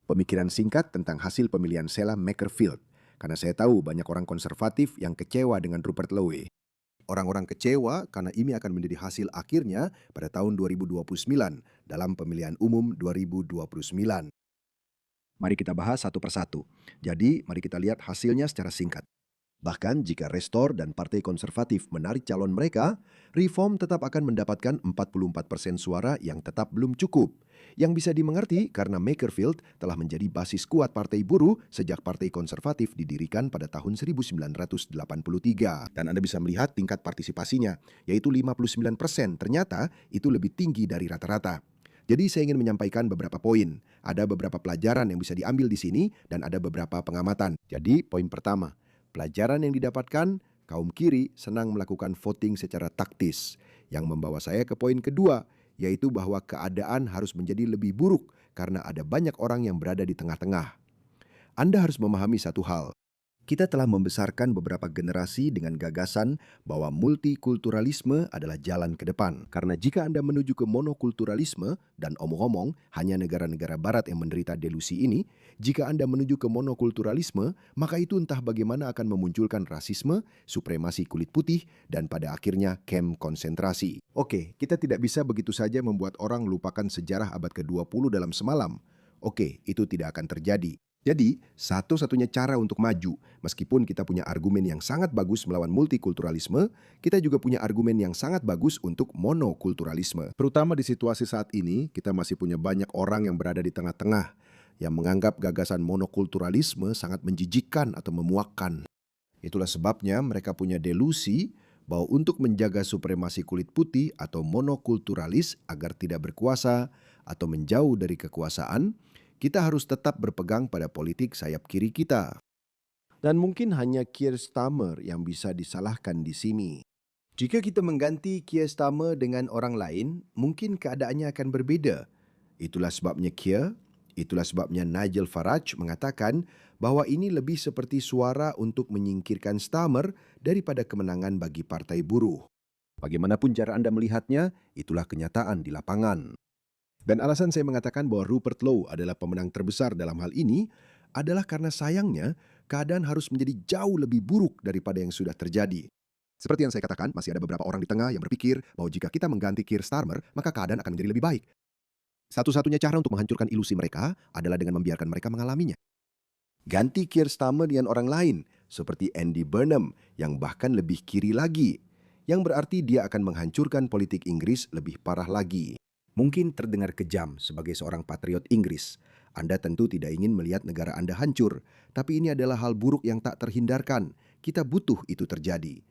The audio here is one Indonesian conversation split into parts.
Pemikiran singkat tentang hasil pemilihan Sheila Makerfield, karena saya tahu banyak orang konservatif yang kecewa dengan Rupert Lowe. Orang-orang kecewa karena ini akan menjadi hasil akhirnya pada tahun 2029 dalam pemilihan umum 2029. Mari kita bahas satu persatu. Jadi, mari kita lihat hasilnya secara singkat. Bahkan jika Restore dan Partai Konservatif menarik calon mereka, Reform tetap akan mendapatkan 44% suara yang tetap belum cukup. Yang bisa dimengerti karena Makerfield telah menjadi basis kuat Partai Buruh sejak Partai Konservatif didirikan pada tahun 1983. Dan Anda bisa melihat tingkat partisipasinya, yaitu 59%. Ternyata itu lebih tinggi dari rata-rata. Jadi saya ingin menyampaikan beberapa poin. Ada beberapa pelajaran yang bisa diambil di sini dan ada beberapa pengamatan. Jadi poin pertama, pelajaran yang didapatkan, kaum kiri senang melakukan voting secara taktis. Yang membawa saya ke poin kedua, yaitu bahwa keadaan harus menjadi lebih buruk karena ada banyak orang yang berada di tengah-tengah. Anda harus memahami satu hal. Kita telah membesarkan beberapa generasi dengan gagasan bahwa multikulturalisme adalah jalan ke depan. Karena jika Anda menuju ke monokulturalisme, dan omong-omong, hanya negara-negara barat yang menderita delusi ini, jika Anda menuju ke monokulturalisme, maka itu entah bagaimana akan memunculkan rasisme, supremasi kulit putih, dan pada akhirnya kamp konsentrasi. Oke, kita tidak bisa begitu saja membuat orang lupakan sejarah abad ke-20 dalam semalam. Oke, itu tidak akan terjadi. Jadi, satu-satunya cara untuk maju, meskipun kita punya argumen yang sangat bagus melawan multikulturalisme, kita juga punya argumen yang sangat bagus untuk monokulturalisme. Terutama di situasi saat ini, kita masih punya banyak orang yang berada di tengah-tengah, yang menganggap gagasan monokulturalisme sangat menjijikkan atau memuakkan. Itulah sebabnya mereka punya delusi bahwa untuk menjaga supremasi kulit putih atau monokulturalis agar tidak berkuasa atau menjauh dari kekuasaan, kita harus tetap berpegang pada politik sayap kiri kita. Dan mungkin hanya Keir Starmer yang bisa disalahkan di sini. Jika kita mengganti Keir Starmer dengan orang lain, mungkin keadaannya akan berbeda. Itulah sebabnya itulah sebabnya Nigel Farage mengatakan bahwa ini lebih seperti suara untuk menyingkirkan Starmer daripada kemenangan bagi Partai Buruh. Bagaimanapun cara Anda melihatnya, itulah kenyataan di lapangan. Dan alasan saya mengatakan bahwa Rupert Lowe adalah pemenang terbesar dalam hal ini adalah karena sayangnya keadaan harus menjadi jauh lebih buruk daripada yang sudah terjadi. Seperti yang saya katakan, masih ada beberapa orang di tengah yang berpikir bahwa jika kita mengganti Keir Starmer, maka keadaan akan menjadi lebih baik. Satu-satunya cara untuk menghancurkan ilusi mereka adalah dengan membiarkan mereka mengalaminya. Ganti Keir Starmer dengan orang lain, seperti Andy Burnham, yang bahkan lebih kiri lagi, yang berarti dia akan menghancurkan politik Inggris lebih parah lagi. Mungkin terdengar kejam sebagai seorang patriot Inggris. Anda tentu tidak ingin melihat negara Anda hancur, tapi ini adalah hal buruk yang tak terhindarkan. Kita butuh itu terjadi.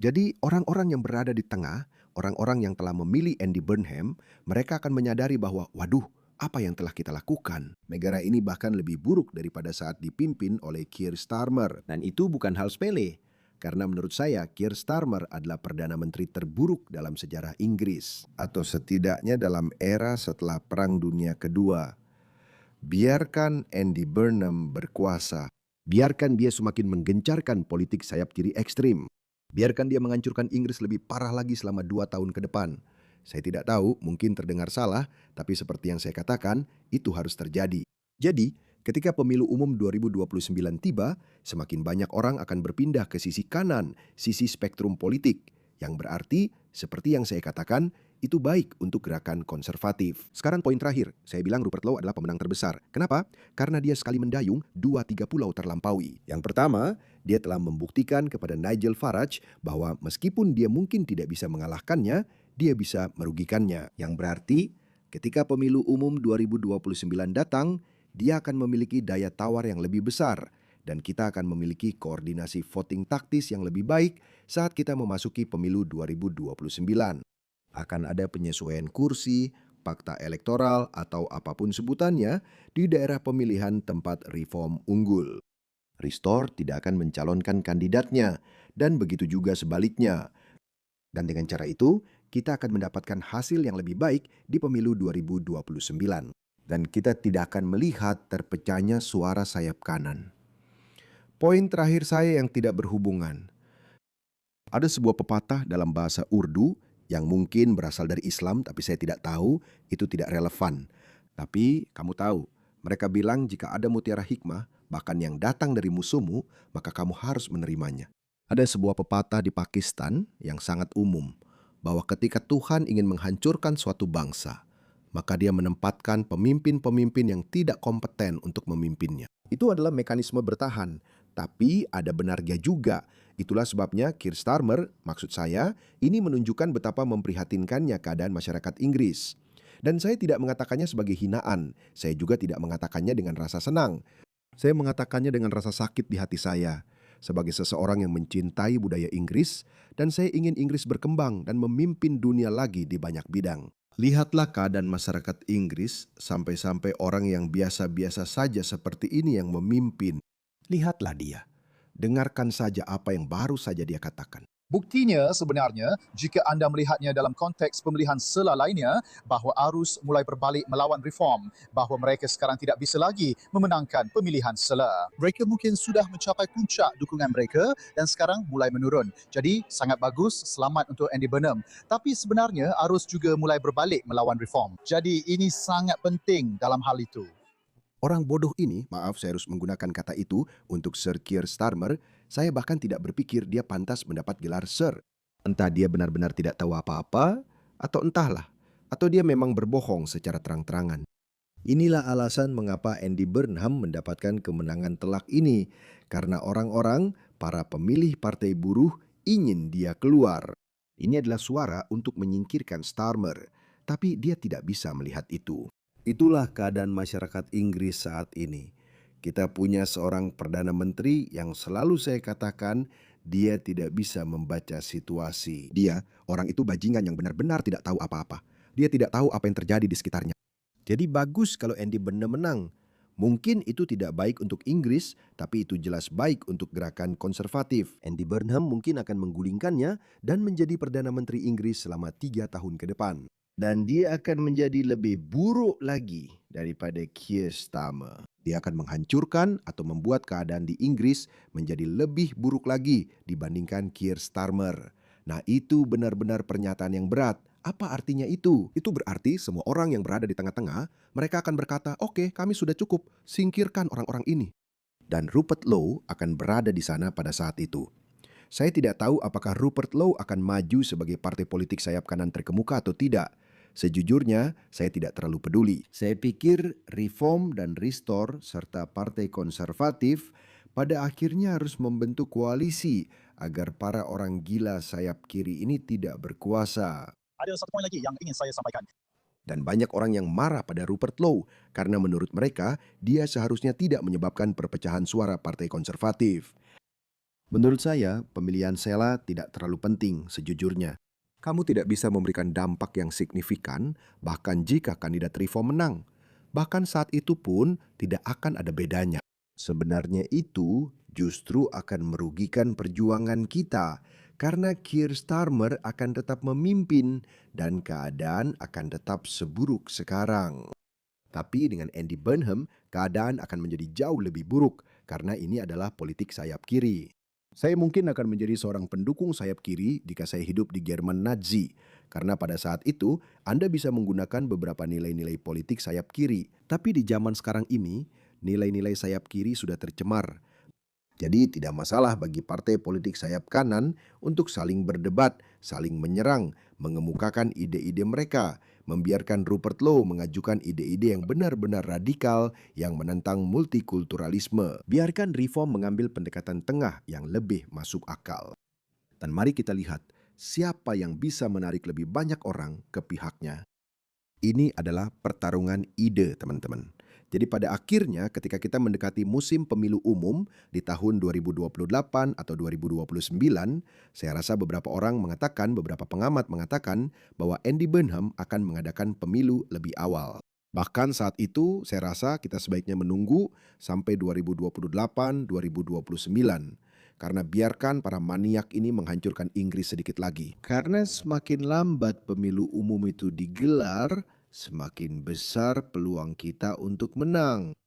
Jadi orang-orang yang berada di tengah, orang-orang yang telah memilih Andy Burnham, mereka akan menyadari bahwa, waduh, apa yang telah kita lakukan? Negara ini bahkan lebih buruk daripada saat dipimpin oleh Keir Starmer. Dan itu bukan hal sepele. Karena menurut saya, Keir Starmer adalah Perdana Menteri terburuk dalam sejarah Inggris. Atau setidaknya dalam era setelah Perang Dunia Kedua. Biarkan Andy Burnham berkuasa. Biarkan dia semakin menggencarkan politik sayap kiri ekstrim. Biarkan dia menghancurkan Inggris lebih parah lagi selama 2 tahun ke depan. Saya tidak tahu, mungkin terdengar salah, tapi seperti yang saya katakan, itu harus terjadi. Jadi, ketika pemilu umum 2029 tiba, semakin banyak orang akan berpindah ke sisi kanan, sisi spektrum politik, yang berarti, seperti yang saya katakan, itu baik untuk gerakan konservatif. Sekarang poin terakhir, saya bilang Rupert Lowe adalah pemenang terbesar. Kenapa? Karena dia sekali mendayung 2-3 pulau terlampaui. Yang pertama, dia telah membuktikan kepada Nigel Farage bahwa meskipun dia mungkin tidak bisa mengalahkannya, dia bisa merugikannya. Yang berarti, ketika pemilu umum 2029 datang, dia akan memiliki daya tawar yang lebih besar dan kita akan memiliki koordinasi voting taktis yang lebih baik saat kita memasuki pemilu 2029. Akan ada penyesuaian kursi, fakta elektoral, atau apapun sebutannya di daerah pemilihan tempat reform unggul. Restore tidak akan mencalonkan kandidatnya, dan begitu juga sebaliknya. Dan dengan cara itu, kita akan mendapatkan hasil yang lebih baik di pemilu 2029. Dan kita tidak akan melihat terpecahnya suara sayap kanan. Poin terakhir saya yang tidak berhubungan. Ada sebuah pepatah dalam bahasa Urdu yang mungkin berasal dari Islam, tapi saya tidak tahu, itu tidak relevan. Tapi kamu tahu Mereka bilang jika ada mutiara hikmah, bahkan yang datang dari musuhmu, maka kamu harus menerimanya. Ada sebuah pepatah di Pakistan yang sangat umum, bahwa ketika Tuhan ingin menghancurkan suatu bangsa, maka dia menempatkan pemimpin-pemimpin yang tidak kompeten untuk memimpinnya. Itu adalah mekanisme bertahan, tapi ada benarnya juga. Itulah sebabnya Keir Starmer, maksud saya, ini menunjukkan betapa memprihatinkannya keadaan masyarakat Inggris. Dan saya tidak mengatakannya sebagai hinaan, saya juga tidak mengatakannya dengan rasa senang. Saya mengatakannya dengan rasa sakit di hati saya, sebagai seseorang yang mencintai budaya Inggris, dan saya ingin Inggris berkembang dan memimpin dunia lagi di banyak bidang. Lihatlah keadaan masyarakat Inggris, sampai-sampai orang yang biasa-biasa saja seperti ini yang memimpin. Lihatlah dia. Dengarkan saja apa yang baru saja dia katakan. Buktinya sebenarnya, jika anda melihatnya dalam konteks pemilihan sela lainnya, bahawa arus mulai berbalik melawan reform, bahawa mereka sekarang tidak bisa lagi memenangkan pemilihan sela. Mereka mungkin sudah mencapai puncak dukungan mereka dan sekarang mulai menurun. Jadi sangat bagus, selamat untuk Andy Burnham. Tapi sebenarnya arus juga mulai berbalik melawan reform. Jadi ini sangat penting dalam hal itu. Orang bodoh ini, maaf saya harus menggunakan kata itu untuk Sir Keir Starmer, saya bahkan tidak berpikir dia pantas mendapat gelar Sir. Entah dia benar-benar tidak tahu apa-apa, atau entahlah, atau dia memang berbohong secara terang-terangan. Inilah alasan mengapa Andy Burnham mendapatkan kemenangan telak ini, karena orang-orang, para pemilih partai buruh, ingin dia keluar. Ini adalah suara untuk menyingkirkan Starmer, tapi dia tidak bisa melihat itu. Itulah keadaan masyarakat Inggris saat ini. Kita punya seorang Perdana Menteri yang selalu saya katakan dia tidak bisa membaca situasi. Dia, orang itu bajingan yang benar-benar tidak tahu apa-apa. Dia tidak tahu apa yang terjadi di sekitarnya. Jadi bagus kalau Andy Burnham menang. Mungkin itu tidak baik untuk Inggris, tapi itu jelas baik untuk gerakan konservatif. Andy Burnham mungkin akan menggulingkannya dan menjadi Perdana Menteri Inggris selama 3 tahun ke depan. Dan dia akan menjadi lebih buruk lagi daripada Keir Starmer. Dia akan menghancurkan atau membuat keadaan di Inggris menjadi lebih buruk lagi dibandingkan Keir Starmer. Nah, itu benar-benar pernyataan yang berat. Apa artinya itu? Itu berarti semua orang yang berada di tengah-tengah, mereka akan berkata, oke, kami sudah cukup, singkirkan orang-orang ini. Dan Rupert Lowe akan berada di sana pada saat itu. Saya tidak tahu apakah Rupert Lowe akan maju sebagai partai politik sayap kanan terkemuka atau tidak. Sejujurnya, saya tidak terlalu peduli. Saya pikir Reform dan Restore serta Partai Konservatif pada akhirnya harus membentuk koalisi agar para orang gila sayap kiri ini tidak berkuasa. Ada satu poin lagi yang ingin saya sampaikan. Dan banyak orang yang marah pada Rupert Lowe karena menurut mereka dia seharusnya tidak menyebabkan perpecahan suara Partai Konservatif. Menurut saya, pemilihan Sela tidak terlalu penting sejujurnya. Kamu tidak bisa memberikan dampak yang signifikan bahkan jika kandidat Reform menang. Bahkan saat itu pun tidak akan ada bedanya. Sebenarnya itu justru akan merugikan perjuangan kita karena Keir Starmer akan tetap memimpin dan keadaan akan tetap seburuk sekarang. Tapi dengan Andy Burnham, keadaan akan menjadi jauh lebih buruk karena ini adalah politik sayap kiri. Saya mungkin akan menjadi seorang pendukung sayap kiri jika saya hidup di Jerman Nazi. Karena pada saat itu, Anda bisa menggunakan beberapa nilai-nilai politik sayap kiri. Tapi di zaman sekarang ini, nilai-nilai sayap kiri sudah tercemar. Jadi tidak masalah bagi partai politik sayap kanan untuk saling berdebat, saling menyerang, mengemukakan ide-ide mereka, membiarkan Rupert Lowe mengajukan ide-ide yang benar-benar radikal yang menentang multikulturalisme. Biarkan Reform mengambil pendekatan tengah yang lebih masuk akal. Dan mari kita lihat siapa yang bisa menarik lebih banyak orang ke pihaknya. Ini adalah pertarungan ide, teman-teman. Jadi pada akhirnya ketika kita mendekati musim pemilu umum di tahun 2028 atau 2029, saya rasa beberapa orang mengatakan, beberapa pengamat mengatakan bahwa Andy Burnham akan mengadakan pemilu lebih awal. Bahkan saat itu saya rasa kita sebaiknya menunggu sampai 2028-2029. Karena biarkan para maniak ini menghancurkan Inggris sedikit lagi. Karena semakin lambat pemilu umum itu digelar, semakin besar peluang kita untuk menang.